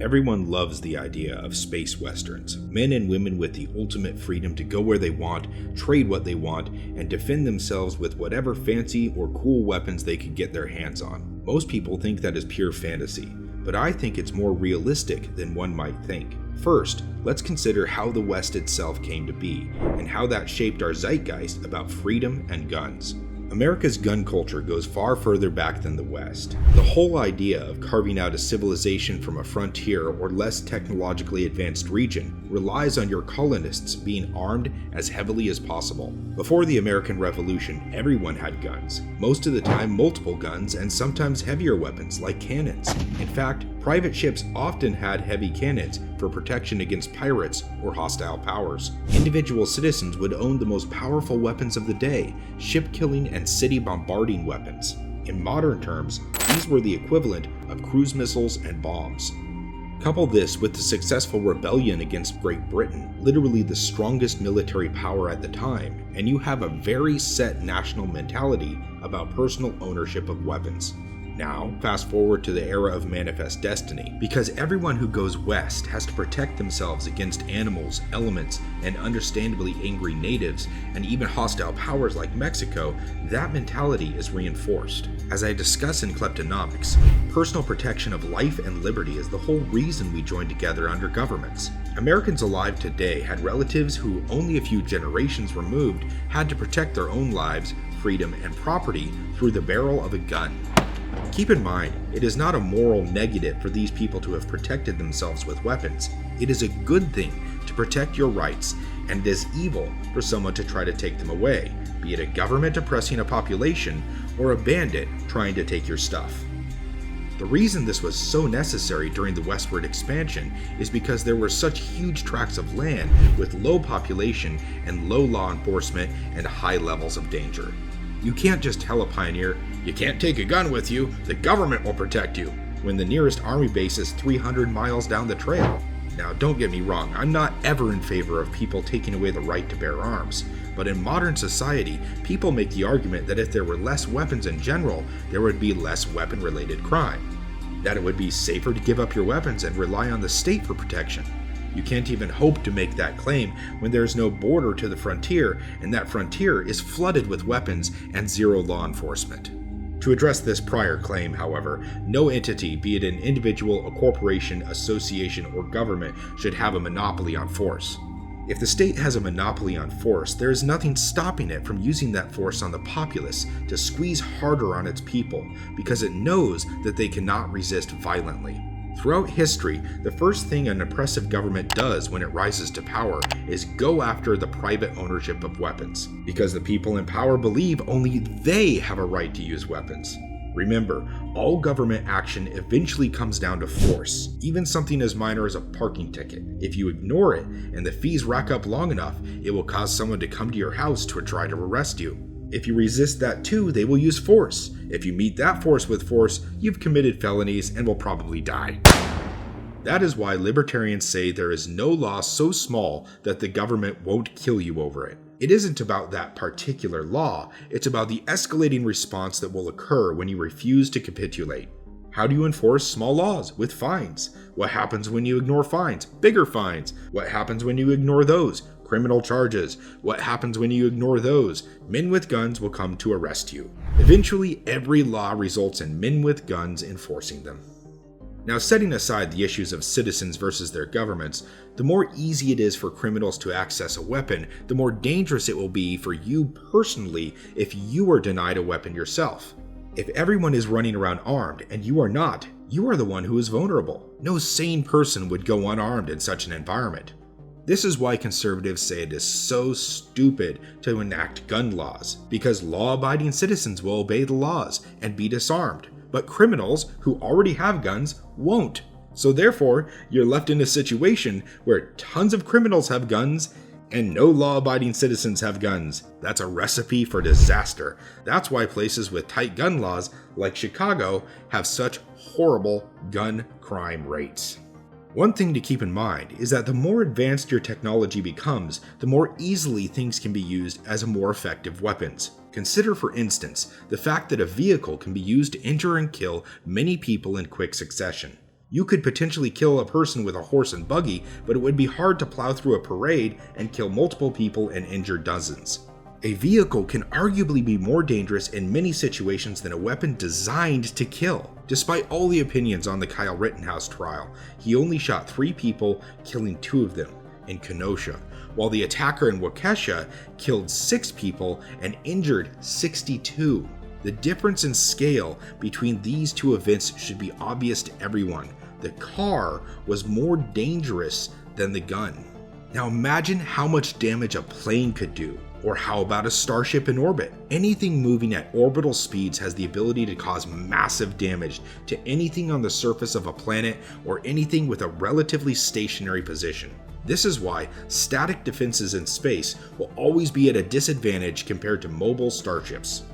Everyone loves the idea of space westerns, men and women with the ultimate freedom to go where they want, trade what they want, and defend themselves with whatever fancy or cool weapons they could get their hands on. Most people think that is pure fantasy, but I think it's more realistic than one might think. First, let's consider how the West itself came to be, and how that shaped our zeitgeist about freedom and guns. America's gun culture goes far further back than the West. The whole idea of carving out a civilization from a frontier or less technologically advanced region relies on your colonists being armed as heavily as possible. Before the American Revolution, everyone had guns, most of the time multiple guns and sometimes heavier weapons like cannons. In fact, private ships often had heavy cannons for protection against pirates or hostile powers. Individual citizens would own the most powerful weapons of the day, ship-killing and city-bombarding weapons. In modern terms, these were the equivalent of cruise missiles and bombs. Couple this with the successful rebellion against Great Britain, literally the strongest military power at the time, and you have a very set national mentality about personal ownership of weapons. Now, fast forward to the era of Manifest Destiny. Because everyone who goes west has to protect themselves against animals, elements, and understandably angry natives, and even hostile powers like Mexico, that mentality is reinforced. As I discuss in Kleptonomics, personal protection of life and liberty is the whole reason we joined together under governments. Americans alive today had relatives who, only a few generations removed, had to protect their own lives, freedom, and property through the barrel of a gun. Keep in mind, it is not a moral negative for these people to have protected themselves with weapons. It is a good thing to protect your rights, and it is evil for someone to try to take them away, be it a government oppressing a population or a bandit trying to take your stuff. The reason this was so necessary during the westward expansion is because there were such huge tracts of land with low population and low law enforcement and high levels of danger. You can't just tell a pioneer, "You can't take a gun with you, the government will protect you," when the nearest army base is 300 miles down the trail. Now, don't get me wrong, I'm not ever in favor of people taking away the right to bear arms, but in modern society, people make the argument that if there were less weapons in general, there would be less weapon-related crime. That it would be safer to give up your weapons and rely on the state for protection. You can't even hope to make that claim when there is no border to the frontier, and that frontier is flooded with weapons and zero law enforcement. To address this prior claim, however, no entity, be it an individual, a corporation, association, or government, should have a monopoly on force. If the state has a monopoly on force, there is nothing stopping it from using that force on the populace to squeeze harder on its people, because it knows that they cannot resist violently. Throughout history, the first thing an oppressive government does when it rises to power is go after the private ownership of weapons, because the people in power believe only they have a right to use weapons. Remember, all government action eventually comes down to force, even something as minor as a parking ticket. If you ignore it and the fees rack up long enough, it will cause someone to come to your house to try to arrest you. If you resist that too, they will use force. If you meet that force with force, you've committed felonies and will probably die. That is why libertarians say there is no law so small that the government won't kill you over it. It isn't about that particular law, it's about the escalating response that will occur when you refuse to capitulate. How do you enforce small laws? With fines. What happens when you ignore fines? Bigger fines. What happens when you ignore those? Criminal charges. What happens when you ignore those? Men with guns will come to arrest you. Eventually, every law results in men with guns enforcing them. Now, setting aside the issues of citizens versus their governments, the more easy it is for criminals to access a weapon, the more dangerous it will be for you personally if you are denied a weapon yourself. If everyone is running around armed and you are not, you are the one who is vulnerable. No sane person would go unarmed in such an environment. This is why conservatives say it is so stupid to enact gun laws, because law-abiding citizens will obey the laws and be disarmed, but criminals who already have guns won't. So therefore, you're left in a situation where tons of criminals have guns and no law-abiding citizens have guns. That's a recipe for disaster. That's why places with tight gun laws, like Chicago, have such horrible gun crime rates. One thing to keep in mind is that the more advanced your technology becomes, the more easily things can be used as more effective weapons. Consider, for instance, the fact that a vehicle can be used to injure and kill many people in quick succession. You could potentially kill a person with a horse and buggy, but it would be hard to plow through a parade and kill multiple people and injure dozens. A vehicle can arguably be more dangerous in many situations than a weapon designed to kill. Despite all the opinions on the Kyle Rittenhouse trial, he only shot 3 people, killing 2 of them in Kenosha, while the attacker in Waukesha killed 6 people and injured 62. The difference in scale between these 2 events should be obvious to everyone. The car was more dangerous than the gun. Now imagine how much damage a plane could do. Or how about a starship in orbit? Anything moving at orbital speeds has the ability to cause massive damage to anything on the surface of a planet or anything with a relatively stationary position. This is why static defenses in space will always be at a disadvantage compared to mobile starships.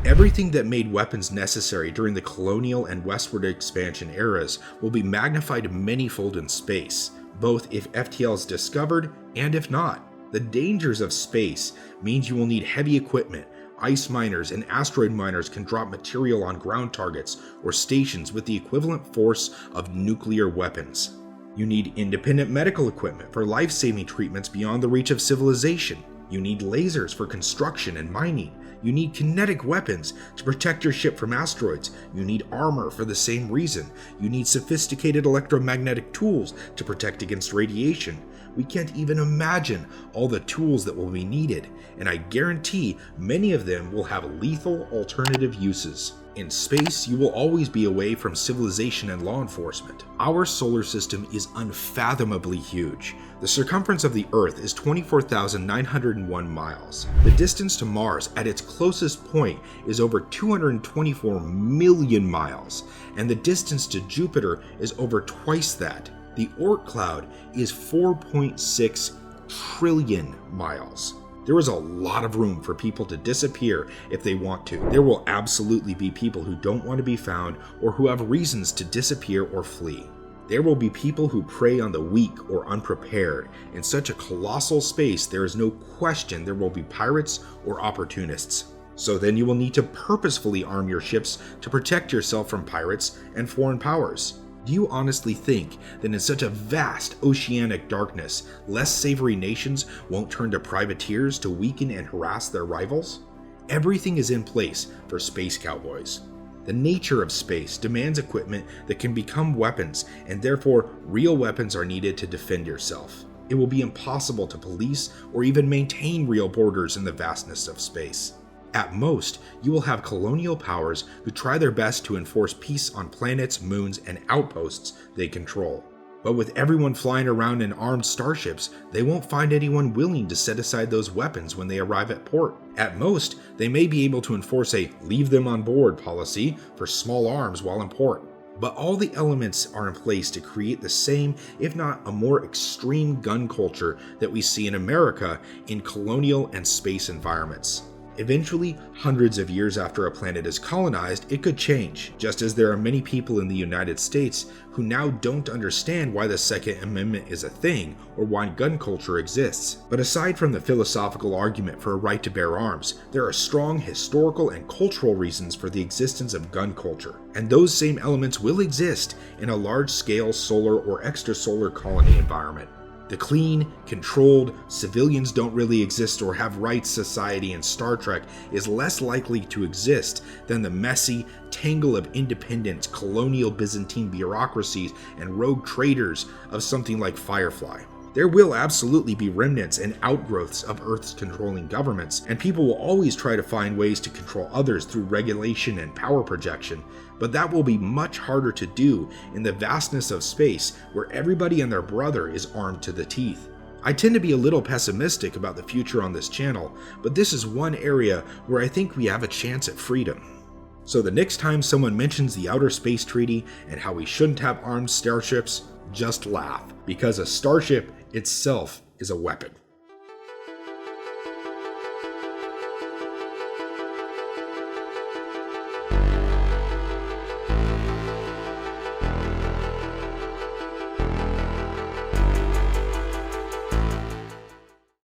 Everything that made weapons necessary during the colonial and westward expansion eras will be magnified manyfold in space, both if FTL is discovered and if not. The dangers of space means you will need heavy equipment. Ice miners and asteroid miners can drop material on ground targets or stations with the equivalent force of nuclear weapons. You need independent medical equipment for life-saving treatments beyond the reach of civilization. You need lasers for construction and mining. You need kinetic weapons to protect your ship from asteroids. You need armor for the same reason. You need sophisticated electromagnetic tools to protect against radiation. We can't even imagine all the tools that will be needed, and I guarantee many of them will have lethal alternative uses. In space, you will always be away from civilization and law enforcement. Our solar system is unfathomably huge. The circumference of the Earth is 24,901 miles. The distance to Mars at its closest point is over 224 million miles, and the distance to Jupiter is over twice that. The Oort cloud is 4.6 trillion miles. There is a lot of room for people to disappear if they want to. There will absolutely be people who don't want to be found or who have reasons to disappear or flee. There will be people who prey on the weak or unprepared. In such a colossal space, there is no question there will be pirates or opportunists. So then you will need to purposefully arm your ships to protect yourself from pirates and foreign powers. Do you honestly think that in such a vast oceanic darkness, less savory nations won't turn to privateers to weaken and harass their rivals? Everything is in place for space cowboys. The nature of space demands equipment that can become weapons, and therefore real weapons are needed to defend yourself. It will be impossible to police or even maintain real borders in the vastness of space. At most, you will have colonial powers who try their best to enforce peace on planets, moons, and outposts they control. But with everyone flying around in armed starships, they won't find anyone willing to set aside those weapons when they arrive at port. At most, they may be able to enforce a leave them on board policy for small arms while in port. But all the elements are in place to create the same, if not a more extreme gun culture that we see in America in colonial and space environments. Eventually, hundreds of years after a planet is colonized, it could change, just as there are many people in the United States who now don't understand why the Second Amendment is a thing or why gun culture exists. But aside from the philosophical argument for a right to bear arms, there are strong historical and cultural reasons for the existence of gun culture, and those same elements will exist in a large-scale solar or extrasolar colony environment. The clean, controlled, civilians don't really exist or have rights society in Star Trek is less likely to exist than the messy tangle of independent colonial Byzantine bureaucracies and rogue traders of something like Firefly. There will absolutely be remnants and outgrowths of Earth's controlling governments, and people will always try to find ways to control others through regulation and power projection, but that will be much harder to do in the vastness of space where everybody and their brother is armed to the teeth. I tend to be a little pessimistic about the future on this channel, but this is one area where I think we have a chance at freedom. So the next time someone mentions the Outer Space Treaty and how we shouldn't have armed starships, just laugh, because a starship itself is a weapon.